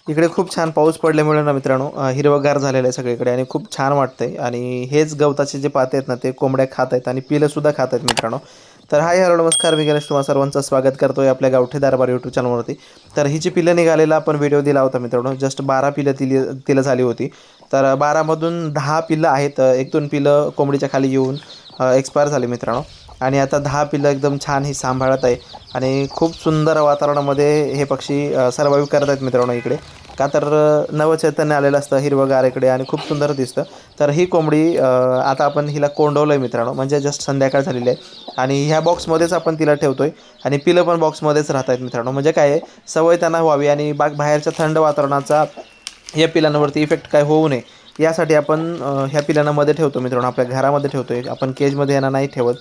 इकडे खूप छान पाऊस पडल्यामुळे ना मित्रांनो हिरवंगार झालेलं आहे सगळीकडे आणि खूप छान वाटतंय आणि हेच गवताचे जे पाते आहेत ना ते कोंबड्या खात आहेत आणि पिलंसुद्धा खात आहेत मित्रांनो. तर हाय हॅलो नमस्कार, मी गणेश तुम्हा सर्वांचं स्वागत करतोय आपल्या गावठी दरबार यूट्यूब चॅनलवरती. तर ही जी पिलं निघालेला आपण व्हिडिओ दिला होता मित्रांनो, जस्ट 12 पिलं तिला झाली होती. तर 12मधून 10 पिलं आहेत. 1-2 पिलं कोंबडीच्या खाली येऊन एक्सपायर झाले मित्रांनो. आणि आता 10 पिलं एकदम छान ही सांभाळत आहे आणि खूप सुंदर वातावरणामध्ये हे पक्षी सर्वाइव्ह करत आहेत मित्रांनो इकडे. का तर नवचैतन्य आलेलं असतं हिरवंगार इकडे आणि खूप सुंदर दिसतं. तर ही कोंबडी आता आपण हिला कोंडवलं आहे मित्रांनो, म्हणजे जस्ट संध्याकाळ झालेली आहे आणि ह्या बॉक्समध्येच आपण तिला ठेवतो आहे आणि पिलं पण बॉक्समध्येच राहत आहेत मित्रांनो. म्हणजे काय आहे, सवय त्यांना व्हावी आणि बाहेरच्या थंड वातावरणाचा या पिलांवरती इफेक्ट काय होऊ नये यासाठी आपण ह्या पिलांना मध्ये ठेवतो मित्रांनो, आपल्या घरामध्ये ठेवतो आहे आपण, केजमध्ये यांना नाही ठेवत.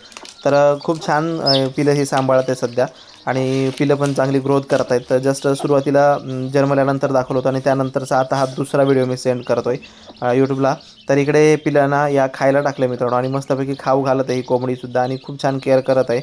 तर खूप छान पिलं ही सांभाळत आहे सध्या आणि पिलं पण चांगली ग्रोथ करत आहेत. तर जस्ट सुरुवातीला जन्मल्यानंतर दाखवलं होतं आणि त्यानंतरचा आता हा दुसरा व्हिडिओ मी सेंड करतो आहे यूट्यूबला. तर इकडे पिलांना या खायला टाकले मित्रांनो आणि मस्तपैकी खाऊ घालत आहे ही कोंबडीसुद्धा आणि खूप छान केअर करत आहे.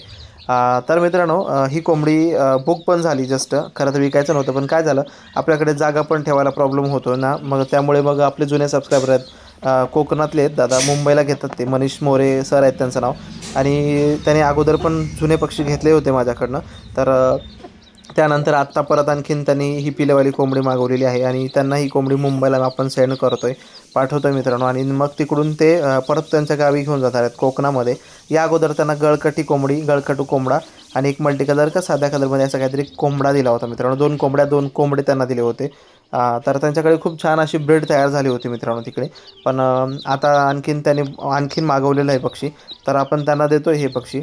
तर मित्रांनो ही कोंबडी बुक पण झाली जस्ट. खरं तर विकायचं नव्हतं, पण काय झालं, आपल्याकडे जागा पण ठेवायला प्रॉब्लेम होतो ना, मग त्यामुळे मग आपले जुने सबस्क्रायबर आहेत, कोकणातले आहेत दादा, मुंबईला घेतात ते, मनीष मोरे सर आहेत त्यांचं नाव. आणि त्याने अगोदर पण जुने पक्षी घेतले होते माझ्याकडनं. तर त्यानंतर आत्ता परत आणखीन त्यांनी ही पिलेवाली कोंबडी मागवलेली आहे आणि त्यांना ही कोंबडी मुंबईला आपण सेंड करतो आहे, पाठवतो आहे मित्रांनो. आणि मग तिकडून ते परत त्यांच्या गावी घेऊन जातात आहेत कोकणामध्ये. या अगोदर त्यांना गळकटी कोंबडी, गळकटू कोंबडा आणि एक मल्टी कलर का साध्या कलरमध्ये असा काहीतरी कोंबडा दिला होता मित्रांनो. 2 कोंबडे त्यांना दिले होते. तर त्यांच्याकडे खूप छान अशी ब्रीड तयार झाली होती मित्रांनो तिकडे. पण आता आणखीन त्याने आणखीन मागवलेलं आहे पक्षी, तर आपण त्यांना देतो आहे हे पक्षी.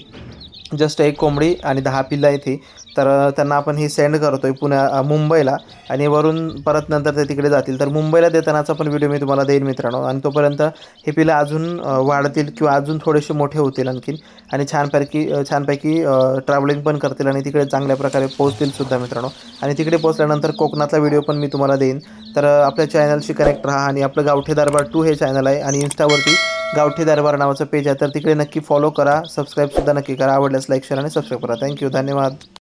जस्ट एक कोंबडी आणि 10 पिल्लं आहेत ही. तर त्यांना आपण ही सेंड करतो आहे मुंबईला आणि वरून परत नंतर ते तिकडे जातील. तर मुंबईला देतानाचा पण व्हिडिओ मी तुम्हाला देईन मित्रांनो. आणि तोपर्यंत हे पिलं अजून वाढतील किंवा अजून थोडेसे मोठे होतील आणखीन आणि छानपैकी ट्रॅव्हलिंग पण करतील आणि तिकडे चांगल्या प्रकारे पोहोचतील सुद्धा मित्रांनो. आणि तिकडे पोहोचल्यानंतर कोकणातला व्हिडिओ पण मी तुम्हाला देईन. तर आपल्या चॅनलशी कनेक्ट राहा आणि आपलं गावठी दरबार 2 हे चॅनल आहे आणि इन्स्टावरती गावठी दरबार नावाचं पेज आहे. तर तिकडे नक्की फॉलो करा, सबस्क्राईबसुद्धा नक्की करा. आवडल्यास लाईक, शेअर आणि सबस्क्राईब करा. थँक्यू, धन्यवाद.